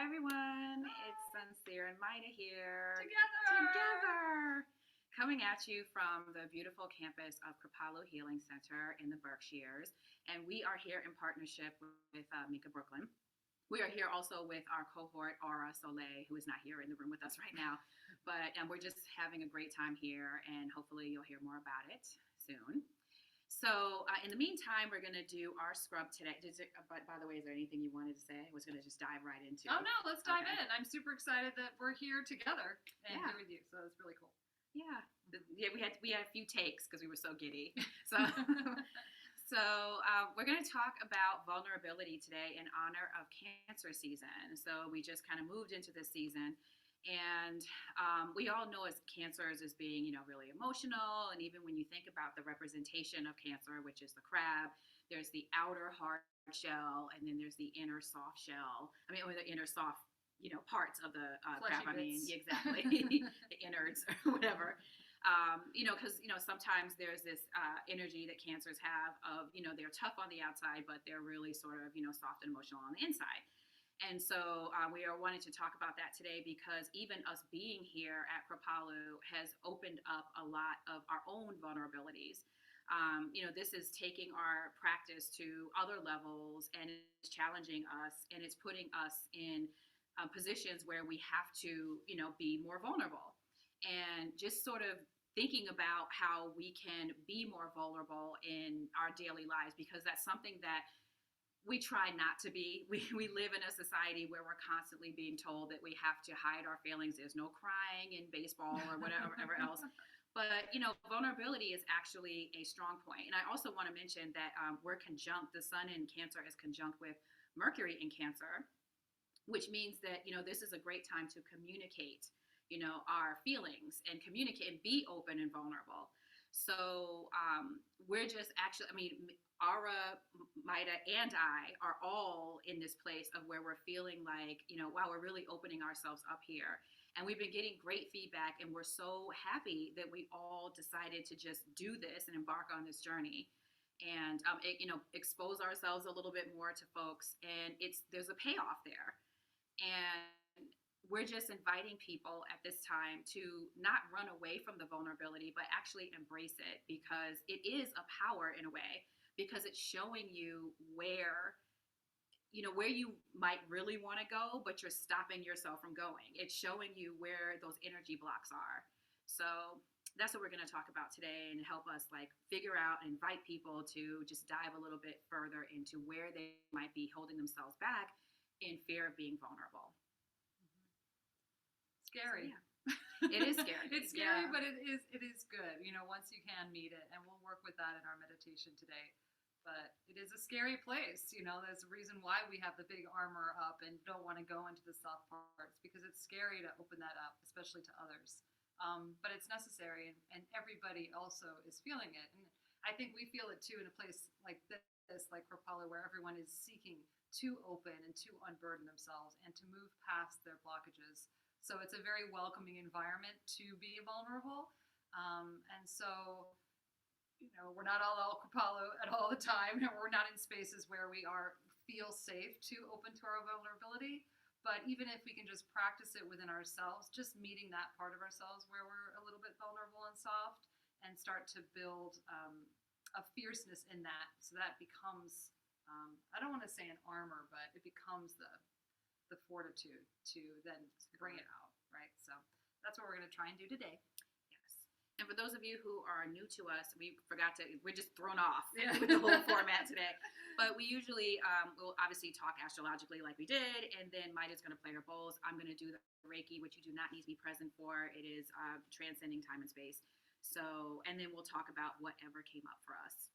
Hi everyone, it's Suncear and Myda here. Together! Coming at you from the beautiful campus of Kripalu Healing Center in the Berkshires. And we are here in partnership with Mika Brooklyn. We are here also with our cohort, Aura Soleil, who is not here in the room with us right now. But we're just having a great time here, and hopefully you'll hear more about it soon. So in the meantime, we're going to do our scrub today. But by the way, is there anything you wanted to say? I was going to just dive right into. Oh no, let's dive in. I'm super excited that we're here together and here with you. So it's really cool. Yeah, we had a few takes because we were so giddy. So we're going to talk about vulnerability today in honor of Cancer season. So we just kind of moved into this season. And we all know as cancers as being, really emotional. And even when you think about the representation of Cancer, which is the crab, there's the outer hard shell, and then there's the inner soft shell. Or the inner soft, parts of the crab. Exactly, the innards or whatever. Because sometimes there's this energy that cancers have of, they're tough on the outside, but they're really sort of, soft and emotional on the inside. And so we are wanting to talk about that today because even us being here at Kripalu has opened up a lot of our own vulnerabilities. This is taking our practice to other levels, and it's challenging us, and it's putting us in positions where we have to, be more vulnerable. And just sort of thinking about how we can be more vulnerable in our daily lives, because that's something that we try not to be. We live in a society where we're constantly being told that we have to hide our feelings. There's no crying in baseball or whatever else. But, vulnerability is actually a strong point. And I also want to mention that we're conjunct, the sun in Cancer is conjunct with Mercury in Cancer, which means that, this is a great time to communicate, our feelings and communicate and be open and vulnerable. So we're just Aura, Myda, and I are all in this place of where we're feeling like, wow, we're really opening ourselves up here. And we've been getting great feedback, and we're so happy that we all decided to just do this and embark on this journey and, expose ourselves a little bit more to folks. And there's a payoff there. And we're just inviting people at this time to not run away from the vulnerability, but actually embrace it, because it is a power in a way. Because it's showing you where you might really want to go, but you're stopping yourself from going. It's showing you where those energy blocks are. So that's what we're going to talk about today, and help us figure out and invite people to just dive a little bit further into where they might be holding themselves back in fear of being vulnerable. Scary. So, yeah. It is scary. It's scary, yeah. But it is good, once you can meet it, and we'll work with that in our meditation today. But it is a scary place, there's a reason why we have the big armor up and don't want to go into the soft parts, because it's scary to open that up, especially to others. But it's necessary, and everybody also is feeling it. And I think we feel it too in a place like this, like Kripalu, where everyone is seeking to open and to unburden themselves and to move past their blockages. So it's a very welcoming environment to be vulnerable. And so, we're not all Kripalu at all the time. We're not in spaces where we feel safe to open to our vulnerability. But even if we can just practice it within ourselves, just meeting that part of ourselves where we're a little bit vulnerable and soft, and start to build a fierceness in that. So that becomes, I don't want to say an armor, but it becomes the fortitude to then bring it out, right? So that's what we're going to try and do today. And for those of you who are new to us, we're just thrown off with the whole format today. But we usually will obviously talk astrologically like we did, and then Myda's going to play her bowls. I'm going to do the reiki, which you do not need to be present for. It is transcending time and space. So, and then we'll talk about whatever came up for us.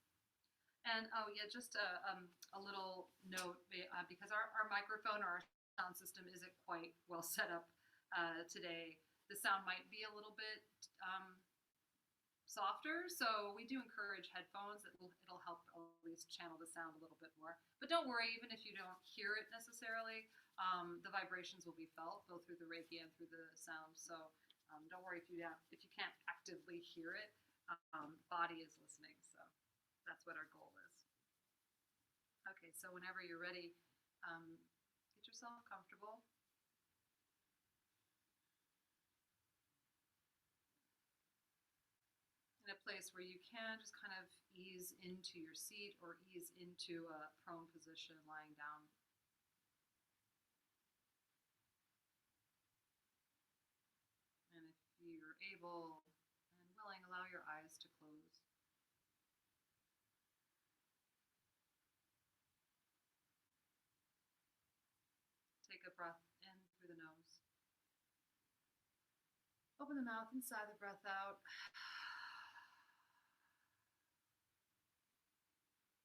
And just a little note, because our microphone or our sound system isn't quite well set up today. The sound might be a little bit softer, so we do encourage headphones. It'll help at least channel the sound a little bit more. But don't worry, even if you don't hear it necessarily, the vibrations will be felt both through the reiki and through the sound. So don't worry if you can't actively hear it. Body is listening, so that's what our goal is. Okay, so whenever you're ready, get yourself comfortable. place where you can just kind of ease into your seat or ease into a prone position lying down. And if you're able and willing, allow your eyes to close. Take a breath in through the nose. Open the mouth and sigh the breath out.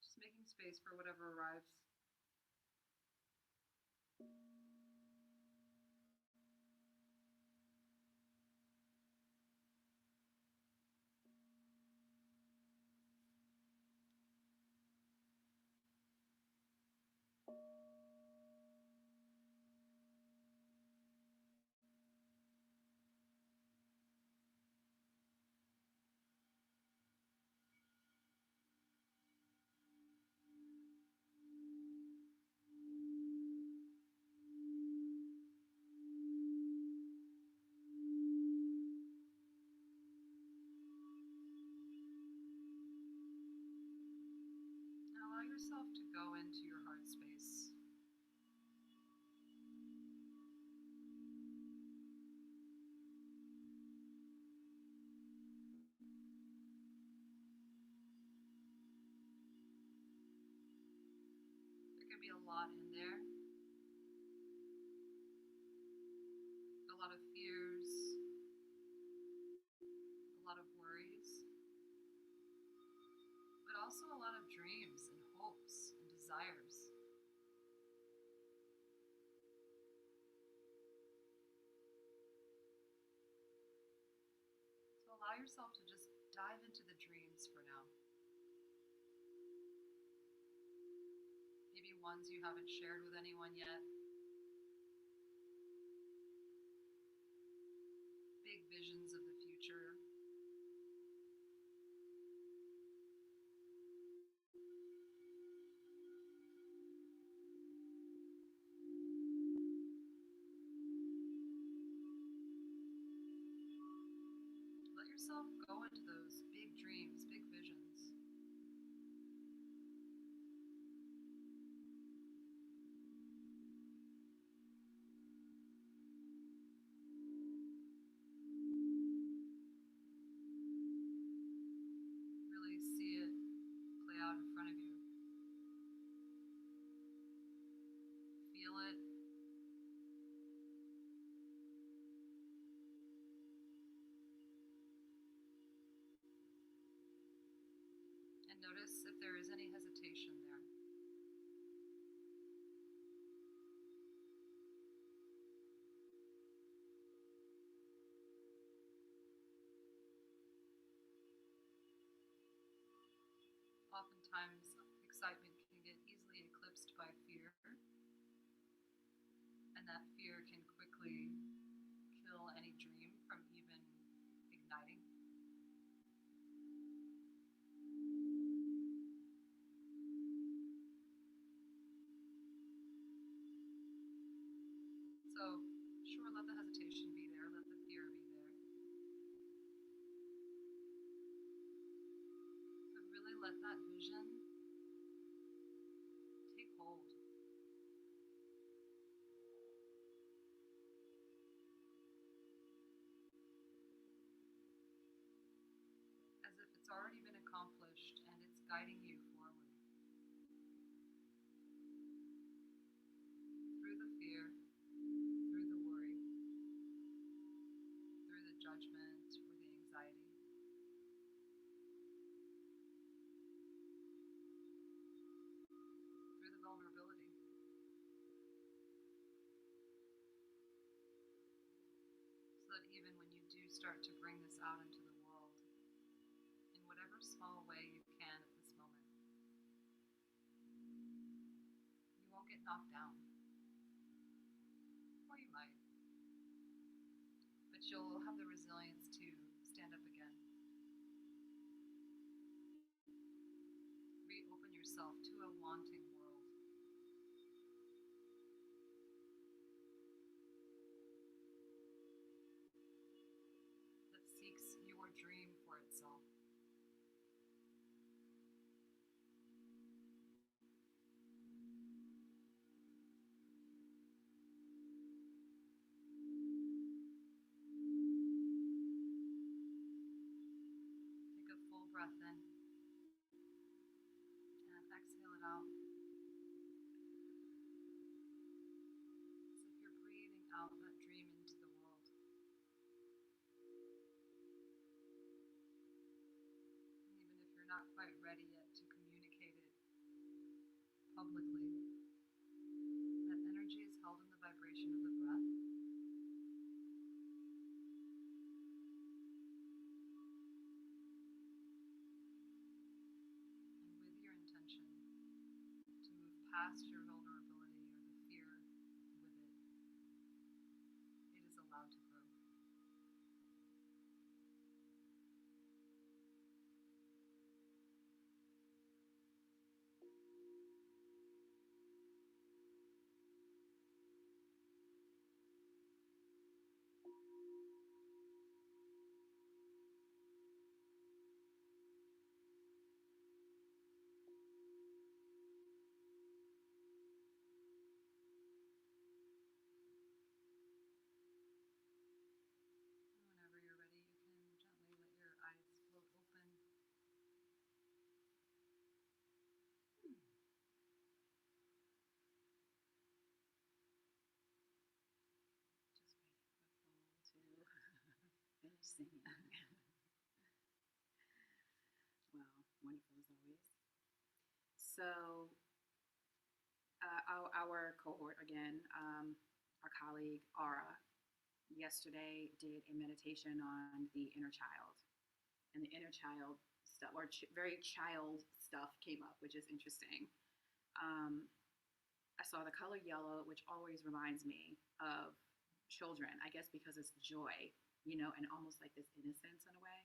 Just making space for whatever arrives. Allow yourself to go into your heart space. There can be a lot in there. A lot of fears, a lot of worries, but also a lot of dreams and hopes and desires. So allow yourself to just dive into the dreams for now. Maybe ones you haven't shared with anyone yet. Big visions of the future. Let yourself go into those big dreams, big visions. Really see it play out in front of you. Feel it. And notice if there is any hesitation there. Oftentimes, excitement can get easily eclipsed by fear, and that fear can quickly kill any dream from even igniting. So, sure, let the hesitation be there, let the fear be there. But really let that vision take hold. As if it's already been accomplished and it's guiding you forward. Through the fear, through the worry, through the judgment or the anxiety. Through the vulnerability. So that even when you do start to bring this out into the world, in whatever small way you can at this moment, you won't get knocked down. Or you might. But you'll have the resilience to stand up again. Reopen yourself to a wanting world. That seeks your dream for itself. that out. It's like you're breathing out that dream into the world. And even if you're not quite ready yet to communicate it publicly, that energy is held in the vibration of the breath. And with your intention to move past your vulnerability or the fear with it, it is allowed to grow. Whenever you're ready, you can gently let your eyes float open. Just waiting for Paul to finish singing. Wow, wonderful as always. So, our cohort again, our colleague Aura, yesterday did a meditation on the inner child, and the inner child stuff, or very child stuff, came up, which is interesting. I saw the color yellow, which always reminds me of children, I guess because it's joy, and almost like this innocence in a way.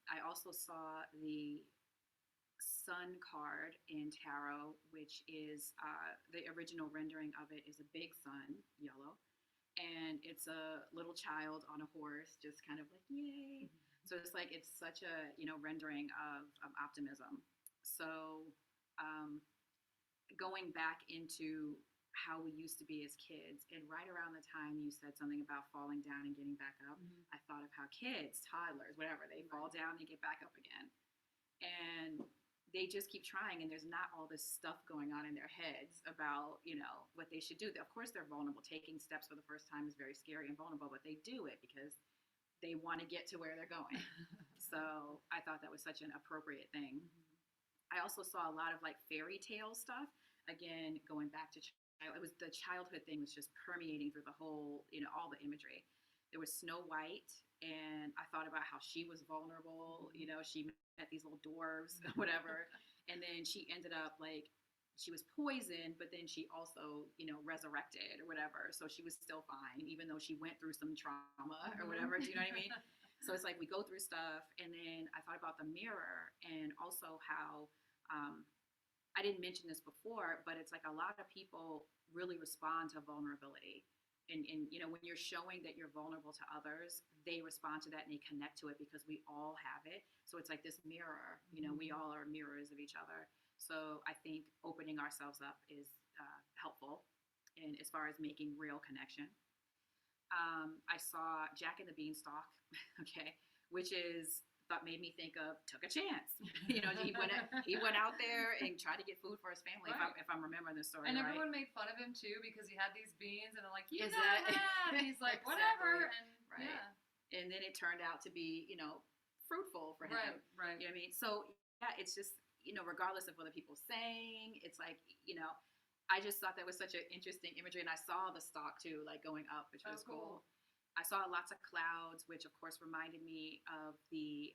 I also saw the sun card in tarot, which is the original rendering of it is a big sun, yellow, and it's a little child on a horse, just kind of like yay. So it's like it's such a rendering of optimism. So going back into how we used to be as kids, and right around the time you said something about falling down and getting back up, I thought of how kids, toddlers, whatever, they fall down and get back up again, and they just keep trying, and there's not all this stuff going on in their heads about what they should do. Of course they're vulnerable. Taking steps for the first time is very scary and vulnerable, but they do it because they want to get to where they're going. So I thought that was such an appropriate thing. I also saw a lot of like fairy tale stuff, again going back to it was the childhood thing was just permeating through the whole, all the imagery. There was Snow White, and I thought about how she was vulnerable. She met these little dwarves, whatever, and then she ended up like she was poisoned, but then she also, resurrected or whatever. So she was still fine, even though she went through some trauma or whatever. Do you know what I mean? So it's like we go through stuff, and then I thought about the mirror, and also how I didn't mention this before, but it's like a lot of people really respond to vulnerability. And when you're showing that you're vulnerable to others, they respond to that and they connect to it because we all have it. So it's like this mirror, we all are mirrors of each other. So I think opening ourselves up is helpful in as far as making real connection. I saw Jack and the Beanstalk, okay, which made me think of Took a Chance. He went out there and tried to get food for his family, right. if I'm remembering the story and right. everyone made fun of him too because he had these beans, and they're like, "You know that?" And he's like, "Whatever." And right. Yeah. And then it turned out to be, fruitful for him. Right. You know what I mean? So yeah, it's just, regardless of what other people saying, it's like, I just thought that was such an interesting imagery, and I saw the stalk too, like going up, which was cool. I saw lots of clouds, which of course reminded me of the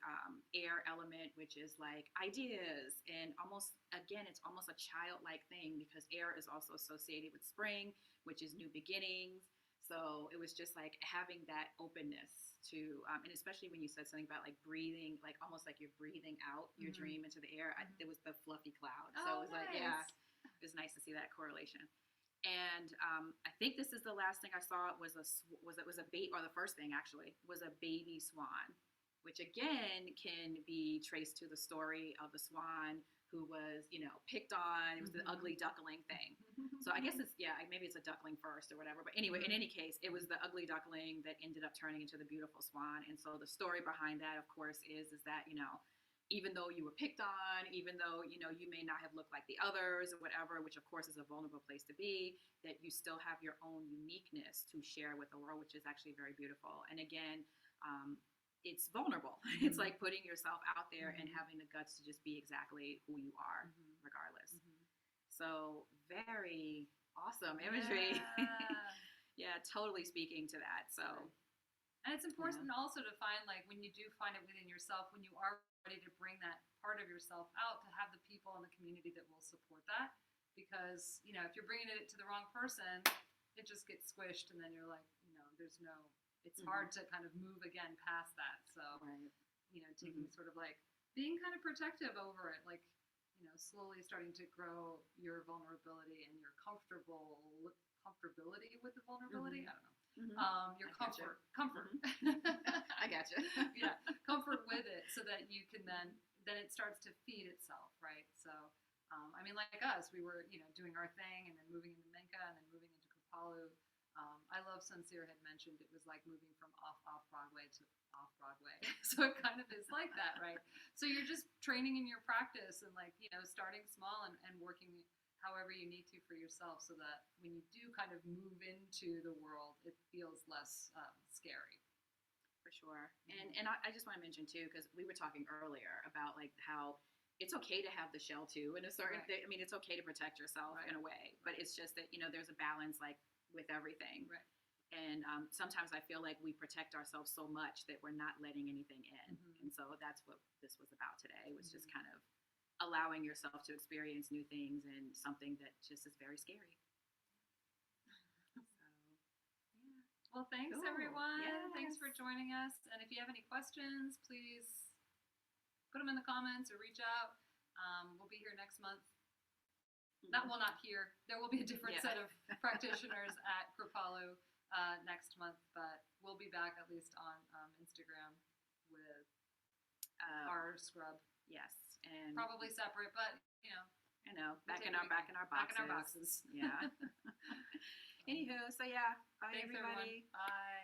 air element, which is like ideas, and almost, again, it's almost a childlike thing because air is also associated with spring, which is new beginnings. So it was just like having that openness to, and especially when you said something about like breathing, like almost like you're breathing out your dream into the air. It was the fluffy cloud. So it was like, yeah, it was nice to see that correlation. And I think this is the last thing I saw was a baby, or the first thing actually was a baby swan, which again can be traced to the story of the swan who was, picked on. It was the ugly duckling thing. So I guess maybe it's a duckling first or whatever. But anyway, in any case, it was the ugly duckling that ended up turning into the beautiful swan. And so the story behind that, of course, is that, even though you were picked on, even though, you know, you may not have looked like the others or whatever, which of course is a vulnerable place to be, that you still have your own uniqueness to share with the world, which is actually very beautiful. And again, it's vulnerable. Mm-hmm. It's like putting yourself out there Mm-hmm. and having the guts to just be exactly who you are, Mm-hmm. regardless. Mm-hmm. So very awesome imagery. Yeah. Yeah, totally speaking to that. So, And it's important also to find, like, when you do find it within yourself, when you are ready to bring that part of yourself out, to have the people in the community that will support that. Because, you know, if you're bringing it to the wrong person, it just gets squished, and then you're like, you know, it's hard to kind of move again past that. So, right. you know, taking sort of like being kind of protective over it, like, you know, slowly starting to grow your vulnerability and your comfortability with the vulnerability. I don't know. Your comfort. I gotcha. Yeah, comfort with it, so that you can then it starts to feed itself, right? So, I mean, like us, we were, you know, doing our thing, and then moving into Minka, and then moving into Kripalu. I love Suncear had mentioned it was like moving from off Broadway to off Broadway. So it kind of is like that, right? So you're just training in your practice, and, like, you know, starting small and working however you need to for yourself, so that when you do kind of move into the world, it feels less scary. For sure. And I just want to mention too, because we were talking earlier about like how it's okay to have the shell too in a certain Right. I mean, it's okay to protect yourself in a way, but it's just that, you know, there's a balance like with everything. Right. And sometimes I feel like we protect ourselves so much that we're not letting anything in. And so that's what this was about today, was just kind of allowing yourself to experience new things and something that just is very scary. So, yeah. Well, thanks, Cool. everyone. Yes. Thanks for joining us. And if you have any questions, please put them in the comments or reach out. We'll be here next month. Not here. There will be a different set of practitioners at Kripalu next month, but we'll be back at least on Instagram with our scrub. Yes, and probably separate, but, you know. I know, back in our boxes. Back in our boxes. Yeah. Anywho, so yeah, bye, Thanks, everybody. Everyone. Bye.